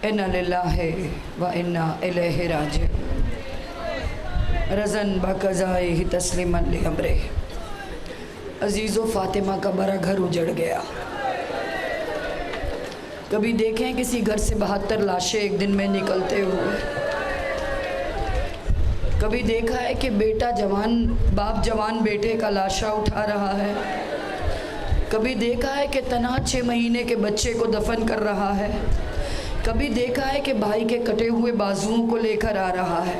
इन्ना लिल्लाहि व इन्ना इलैहि राजिऊन। रज़न बक़ज़ाए ही तस्लीमन लि अम्रे। अजीज़ो, फ़ातिमा का बड़ा घर उजड़ गया। कभी देखें किसी घर से 72 लाशें एक दिन में निकलते हुए? कभी देखा है कि बेटा जवान बाप जवान बेटे का लाशा उठा रहा है? कभी देखा है कि तनहा 6 महीने के बच्चे को दफन कर रहा है? कभी देखा है कि भाई के कटे हुए बाजुओं को लेकर आ रहा है?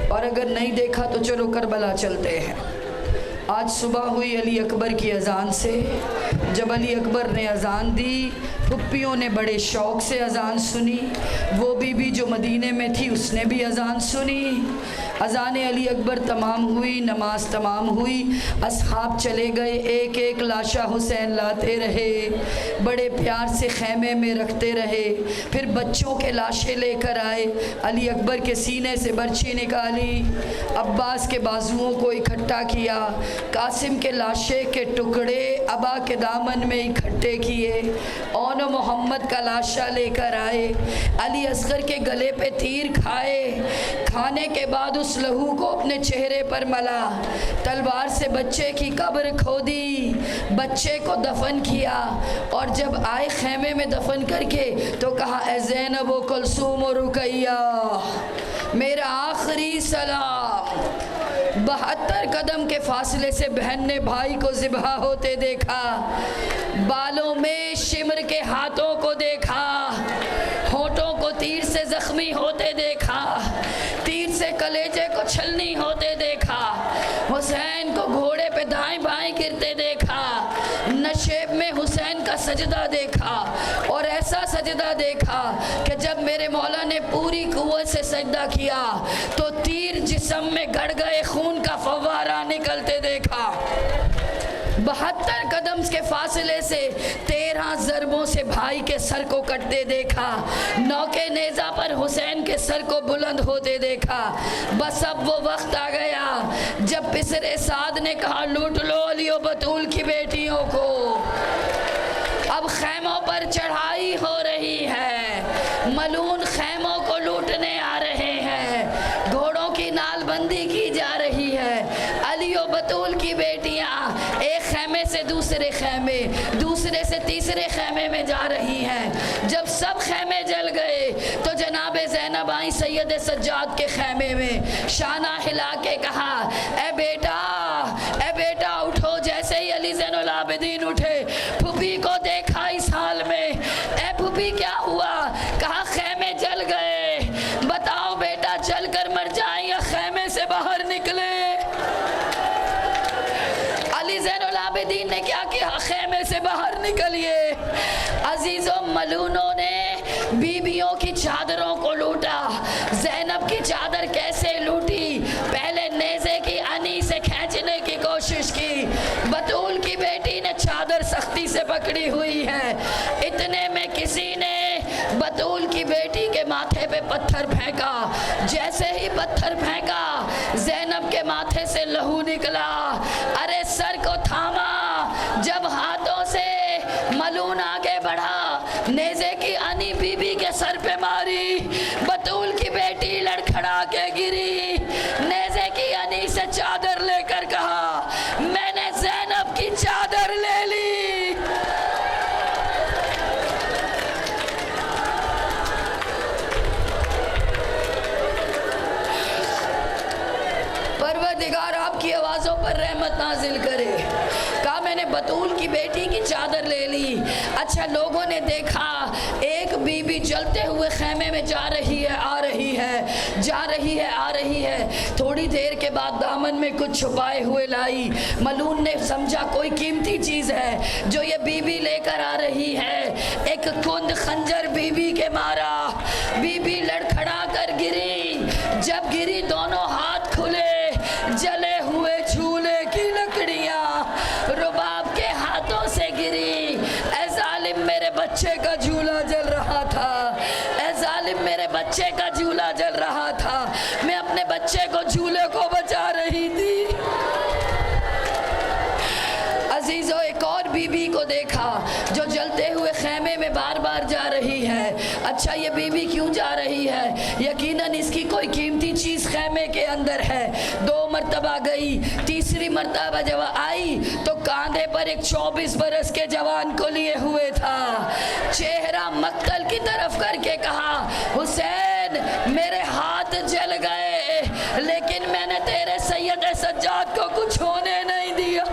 और अगर नहीं देखा तो चलो करबला चलते हैं। आज सुबह हुई अली अकबर की अज़ान से। जब अली अकबर ने अज़ान दी, फुप्पियों ने बड़े शौक़ से अज़ान सुनी। वो बीबी जो मदीने में थी उसने भी अज़ान सुनी। अज़ान अली अकबर तमाम हुई, नमाज तमाम हुई, असहाब चले गए, एक एक लाशा हुसैन लाते रहे, बड़े प्यार से खैमे में रखते रहे। फिर बच्चों के लाशें लेकर आए, अली अकबर के सीने से बर्छी निकाली, अब्बास के बाजुओं को इकट्ठा किया, कासिम के लाशे के टुकड़े अबा के दामन में इकट्ठे किए, और मोहम्मद का लाशा लेकर आए, अली असगर के गले पे तीर खाए, खाने के बाद उस लहू को अपने चेहरे पर मला, तलवार से बच्चे की कब्र खोदी, बच्चे को दफन किया, और जब आए खेमे में दफन करके तो कहा, ए ज़ैनब व कुलसूम व रुकैया, मेरा आखिरी सलाम। 72 कदम के फासले से बहन ने भाई को ज़िबहा होते देखा, बालों में शिमर के हाथों को देखा, होठों को तीर से जख्मी होते देखा, तीर से कलेजे को छलनी होते देखा, हुसैन को घोड़े पे दाएं बाएं गिरते देखा, नशेब में हुसैन का सजदा देखा, और ऐसा सजदा देखा कि जब मेरे मौला ने पूरी कुव्वत से सजदा किया तो तीर जिस्म में गड़ गए, खून का फव्वारा निकलते देखा। 72 कदम के फासले से 13 ज़रबों से भाई के सर को कटते देखा, नौके नेज़ा पर हुसैन के सर को बुलंद होते देखा। बस अब वो वक्त आ गया जब पिसरे साद ने कहा, लूट लो अली और बतूल की बेटियों को। अब खैमों पर चढ़ाई हो रही है, मलून खैमों को लूटने आ रहे हैं, घोड़ों की नालबंदी की जा रही है। अली और बतूल की बेटियां एक खैमे से दूसरे खैमे, दूसरे से तीसरे खैमे में जा रही हैं। जब सब खैमे जल गए तो जनाबे ज़ैनब आई सैयद सज्जाद के खैमे में, शाना हिला के कहा, ए बेटा उठो। जैसे ही अली ज़ैनुल आबिदीन उठे, फूफी को देखा इस हाल में, ए फूफी क्या हुआ? कहा, खैमे जल गए। बताओ बेटा, जल कर मर जाए या खैमे से बाहर निकले? अली ज़ैनुल आबिदीन ने क्या किया? खैमे से बाहर निकलिए। अजीज़ों, मलूनों ने बीबियों की चादरों को लूटा। ज़ैनब की चादर कैसे लूटी? पहले नेज़े की अनी से खींचने की कोशिश की, बतूल की बेटी ने चादर सख्ती से पकड़ी हुई है। इतने में किसी ने बतूल की बेटी के माथे पे पत्थर फेंका। जैसे ही पत्थर फेंका, ज़ैनब के माथे से लहू निकला। अरे सर को थामा। जब हाथों से मलून आगे बढ़ा, नेज़े की अनी बीबी के सर पे मारी, बतूल की बेटी लड़खड़ा के गिरी। नेज़े की अनी से चादर लेकर कहा, मैंने ज़ैनब की चादर ले ली। परवरदिगार आपकी आवाज़ों पर रहमत नाजिल करे। कहा, मैंने बतूल की बेटी की चादर ले ली। अच्छा, लोगों ने देखा एक बीबी जलते हुए खैमे में जा रही है, आ रही है, जा रही है, आ रही है। थोड़ी देर के बाद दामन में कुछ छुपाए हुए लाई। मलून ने समझा कोई कीमती चीज़ है जो ये बीबी लेकर आ रही है। एक कुंद खंजर बीबी के मारा, बीबी लड़खड़ा कर गिरी। जब गिरी, दोनों हाथ खुले, जले हुए झूले की लकड़ियाँ रुबाब के हाथों से गिरी। ऐ जालिम, मेरे बच्चे का झूला जल रहा था। ऐ जालिम, मेरे बच्चे का झूला जल रहा था। मैं अपने बच्चे को, झूले को बचा रही थी। बीबी को देखा जो जलते हुए खेमे में बार बार जा रही है। अच्छा ये बीबी क्यों जा रही है? यकीनन इसकी कोई कीमती चीज खैमे के अंदर है। 2 मरतबा गई, तीसरी मरतबा जब आई तो कांधे पर एक 24 बरस के जवान को लिए हुए था। चेहरा मक्तल की तरफ करके कहा, हुसैन मेरे हाथ जल गए, लेकिन मैंने तेरे सैयद सज्जाद को कुछ होने नहीं दिया।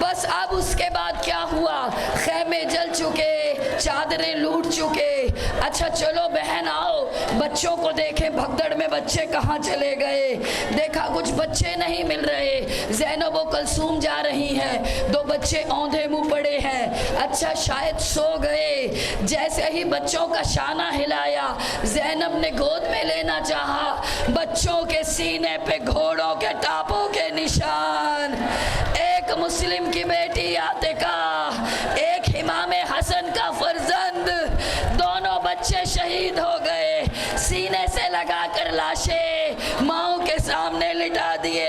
बस अब उसके बाद क्या हुआ? खैमे जल चुके, चादरें लूट चुके। अच्छा चलो बहन आओ बच्चों को देखें, भगदड़ में बच्चे कहाँ चले गए। देखा कुछ बच्चे नहीं मिल रहे। ज़ैनब व कलसूम जा रही हैं, 2 बच्चे औंधे मुंह पड़े हैं। अच्छा शायद सो गए। जैसे ही बच्चों का शाना हिलाया, ज़ैनब ने गोद में लेना चाहा, बच्चों के सीने पे घोड़ों के टापों के निशान। एक मुस्लिम की बेटी आतिका, एक इमाम हसन का फर्जंद, दोनों बच्चे शहीद हो गए। सीने से लगाकर लाशें माओ के सामने लिटा दिए।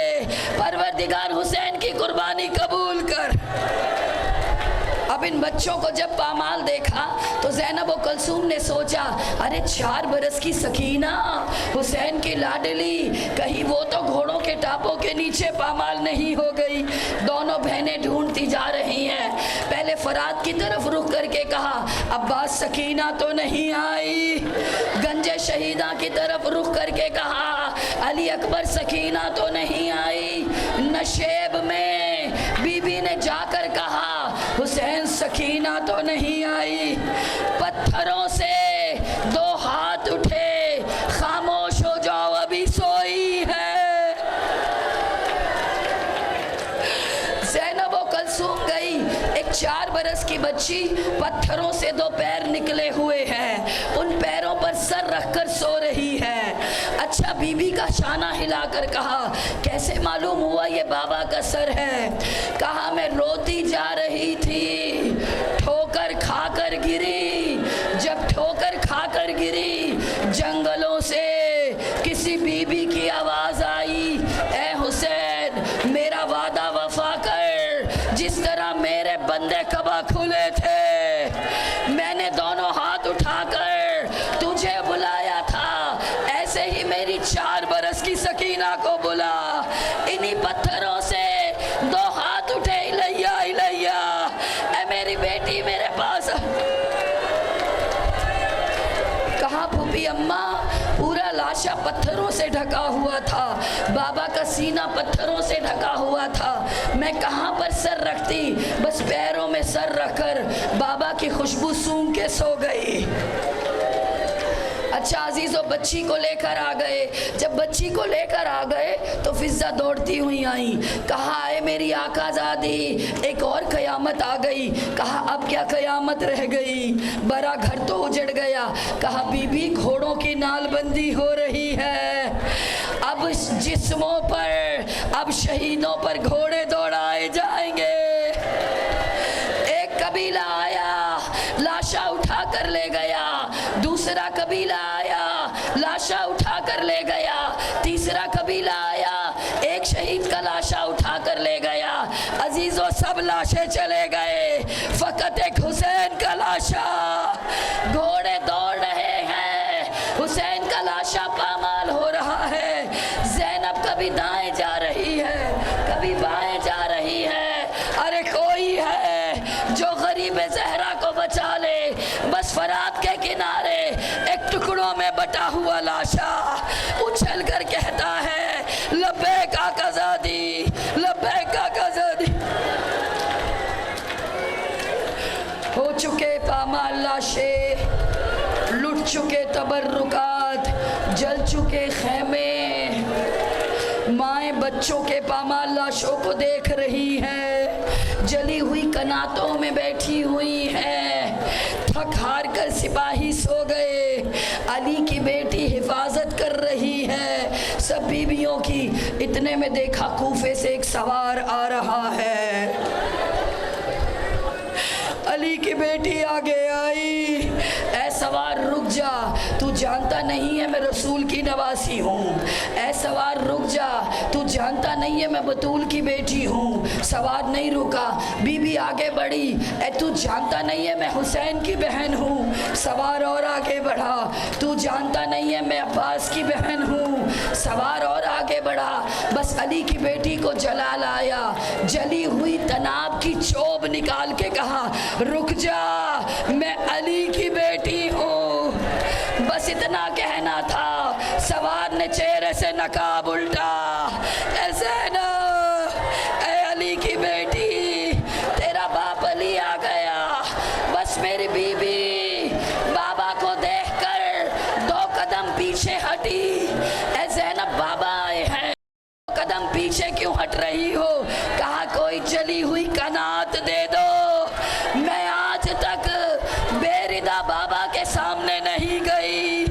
परवरदिगार हुसैन की कुर्बानी कबूल कर। अब इन बच्चों को जब पामाल देखा तो ज़ैनब और कलसूम ने सोचा, अरे 4 बरस की सकीना, हुसैन की लाडली, कहीं वो तो घोड़ों के टापों के नीचे पामाल नहीं हो गई। दोनों बहनें ढूंढती जा रही हैं। पहले फरात की तरफ रुख करके कहा, अब्बास सकीना तो नहीं आई। गंजे शहीदा की तरफ रुख करके कहा, अली अकबर सकीना तो नहीं आई। नशेब में बीबी ने जाकर कहा, हुसैन सकीना तो नहीं आई। पत्थरों से 2 हाथ उठे, खामोश हो जाओ अभी सोई है। ज़ैनब और कलसूम गई, एक 4 बरस की बच्ची, पत्थरों से 2 पैर निकले हुए हैं, उन पैरों पर सर रखकर सो रही है। अच्छा बीबी का शाना हिलाकर कहा, कैसे मालूम हुआ ये बाबा का सर है? कहा मैं रोती जा रही थी, ठोकर खाकर गिरी। जब ठोकर खाकर गिरी, जंगलों से किसी बीबी की आवाज आई, ए हुसैन मेरा वादा वफा कर। जिस तरह मेरे बंदे कबा खुले थे, मैंने दोनों हाथ उठाकर तुझे बुलाया था, ऐसे ही मेरी 4 बरस की सकीना को बुला। इन्हीं पत्थरों से 2 हाथ उठे, इलैया इलैया, ऐ मेरी बेटी मेरे पास। कहा फूफी अम्मा, पूरा लाशा पत्थरों से ढका हुआ था, बाबा का सीना पत्थरों से ढका हुआ था, मैं कहाँ पर सर रखती? बस पैरों में सर रखकर बाबा की खुशबू सूंघ के सो गई। अच्छा अजीज़ों, बच्ची को लेकर आ गए। जब बच्ची को लेकर आ गए तो फिज़ा दौड़ती हुई आई। कहा आए मेरी आकाज़ादी, एक और क़यामत आ गई। कहा अब क्या क़यामत रह गई, बड़ा घर तो उजड़ गया। कहा बीबी घोड़ों की नालबंदी हो रही है, अब जिस्मों पर, अब शहीदों पर घोड़े दौड़ाए जाएंगे। एक कबीला आया, लाशा उठा कर ले गया। दूसरा कबीला आया, लाशा उठा कर ले गया। तीसरा कबीला आया, एक शहीद का लाशा उठा कर ले गया। अजीजों, सब लाशें चले गए, फकत एक हुसैन का लाशा। घोड़े दौड़ रहे हैं, हुसैन का लाशा पामाल हो रहा है। ज़ैनब कभी दाएं जा रही है, कभी बाएं जा रही है। अरे कोई है जो गरीब ज़हरा को बचा ले? बस फरात के किनारे एक टुकड़ों में बटा हुआ लाशा उछल कर कहता है, लब्बैक आकाज़ादी, लब्बैक आकाज़ादी। हो चुके पामाल लाशें, लुट चुके तबर्रुकात, जल चुके खेमे। माएँ बच्चों के पामाल लाशों को देख रही है, जली हुई कनातों में बैठी हुई है। थक हार कर सिपाही सो गए, अली की बेटी हिफाजत कर रही है सब बीवियों की। इतने में देखा कूफे से एक सवार आ रहा है। अली की बेटी आगे आई, ऐ सवार रुक जा, तू तू जानता नहीं है मैं रसूल की नवासी हूँ। ऐ सवार रुक जा, तू जानता नहीं है मैं बतूल की बेटी हूँ। सवार नहीं रुका, बीबी आगे बढ़ी, ऐ तू जानता नहीं है मैं हुसैन की बहन हूँ। सवार और आगे बढ़ा, तू जानता नहीं है मैं अब्बास की बहन हूँ। सवार और आगे बढ़ा, बस अली की बेटी को जला लाया। जली हुई तनाब की चोब निकाल के कहा रुक जा, मैं अली की बेटी हूँ। बस इतना कहना था, सवार ने चेहरे से नकाब उल्टा। ऐसे ना, ऐ अली की बेटी, तेरा बाप अली आ गया। बस मेरी बीबी बाबा को देखकर 2 कदम पीछे हटी। ऐ ज़ैनब बाबा आए हैं, 2 कदम पीछे क्यों हट रही हो? कहा कोई जली हुई कनात दे दो। मैं आज तक बेरिदा बाबा के सामने नहीं गई,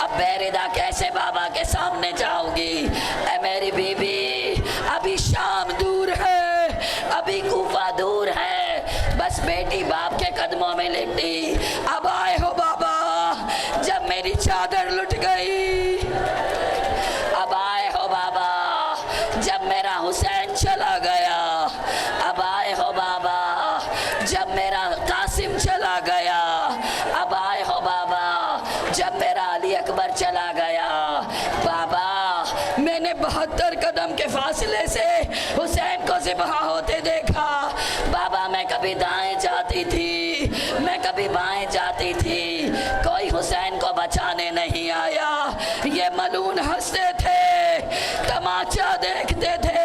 अब बेरिदा कैसे बाबा के सामने जाऊंगी? ऐ मेरी बीबी, अभी शाम दूर है, अभी कूफा दूर है। बस बेटी बाप के कदमों में लिपटी। अब आए हो बाबा, जब मेरी चादर लुट गई। अब आए हो बाबा, जब मेरा हुसैन चला गया। अब आए हो बाबा, जब मेरा कासिम चला गया। अब आए हो बाबा, जब मेरा अली अकबर चला गया। बाबा, मैंने 72 कदम के फासले से हुसैन को ज़िबहा होते देखा। बाबा, मैं कभी दाएं जाती थी, मैं कभी बाएं जाती थी, कोई हुसैन को बचाने नहीं आया। ये मलून हंसते थे, तमाचा देखते थे।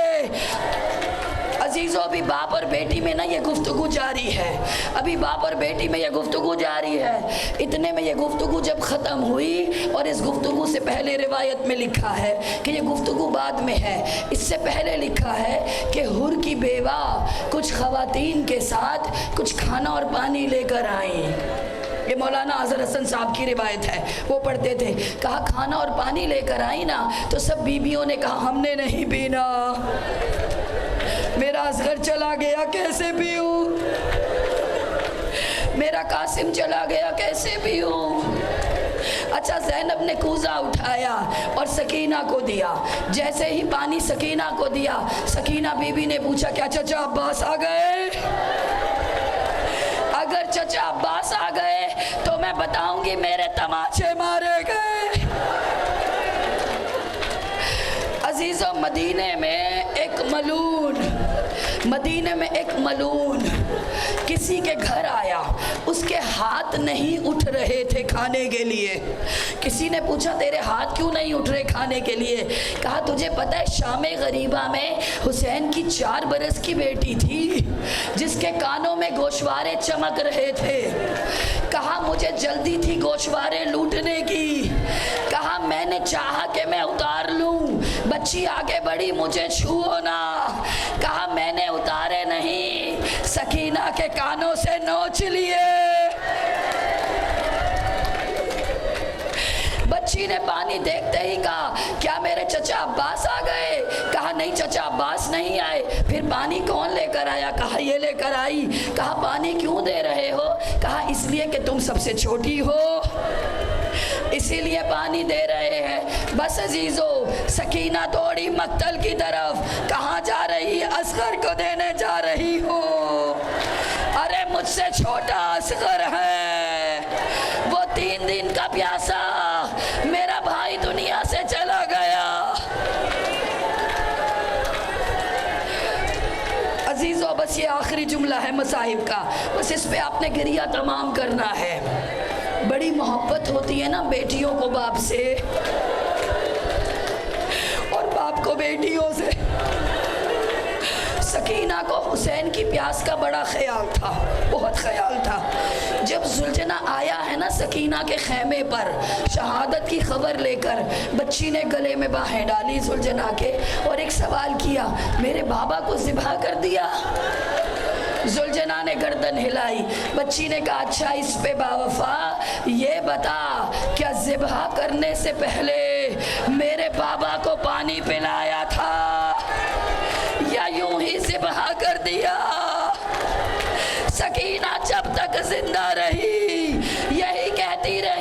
अजीज़ों, अभी बाप और बेटी में ना ये गुफ्तगू जारी है, अभी बाप और बेटी में ये गुफ्तगू जारी है। इतने में ये गुफ्तगू जब ख़त्म हुई, और इस गुफ्तगू से पहले रिवायत में लिखा है कि ये गुफ्तगू बाद में है, इससे पहले लिखा है कि हुर की बेवा कुछ ख़वातीन के साथ कुछ खाना और पानी लेकर आई। ये मौलाना अज़हर हसन साहब की रिवायत है, वो पढ़ते थे। कहा खाना और पानी लेकर आई ना, तो सब बीबियों ने कहा हमने नहीं पीना, मेरा असगर चला गया कैसे पीऊं, मेरा कासिम चला गया कैसे पीऊं। अच्छा, ज़ैनब ने कूज़ा उठाया और सकीना को दिया। जैसे ही पानी सकीना को दिया, सकीना बीबी ने पूछा क्या चचा अब्बास आ गए? अगर चचा अब्बास आ गए तो मैं बताऊंगी मेरे तमाचे मारे गए। अजीज़ों, मदीने में एक मलून किसी के घर आया, उसके हाथ नहीं उठ रहे थे खाने के लिए। किसी ने पूछा तेरे हाथ क्यों नहीं उठ रहे खाने के लिए? कहा तुझे पता है शामे गरीबा में हुसैन की 4 बरस की बेटी थी जिसके कानों में गोशवारे चमक रहे थे। कहा मुझे जल्दी थी गोशवारे लूटने की। कहा मैंने चाहा कि मैं उतार लूं, बच्ची आगे बढ़ी मुझे छुओ ना। कहा मैंने उतारे नहीं, सकीना के कानों से नोच लिए। बच्ची ने पानी देखते ही कहा क्या मेरे चचा अब्बास आ गए? कहा नहीं चचा अब्बास नहीं आए। फिर पानी कौन लेकर आया? कहा ये लेकर आई। कहा पानी क्यों दे रहे हो? कहा इसलिए कि तुम सबसे छोटी हो, इसीलिए पानी दे रहे हैं। बस अजीजों, सकीना दौड़ी मक्तल की तरफ। कहाँ जा रही? असगर को देने जा रही हो। अरे मुझसे छोटा असगर है, वो 3 दिन का प्यासा, मेरा भाई दुनिया से चला गया। अजीजों, बस ये आखिरी जुमला है मसाहिब का, बस इस पे आपने गिरिया तमाम करना है। बड़ी मोहब्बत होती है ना बेटियों को बाप से और बाप को बेटियों से। सकीना को हुसैन की प्यास का बड़ा ख्याल था, बहुत ख्याल था। जब जुलझना आया है ना सकीना के खेमे पर शहादत की खबर लेकर, बच्ची ने गले में बाहें डाली जुलझना के और एक सवाल किया, मेरे बाबा को ज़िबहा कर दिया? जुलझना ने गर्दन हिलाई। बच्ची ने कहा अच्छा इस पे बावफा ये बता, क्या ज़िबहा करने से पहले मेरे बाबा को पानी पिलाया था या यूं ही ज़िबहा कर दिया? सकीना जब तक जिंदा रही यही कहती रही,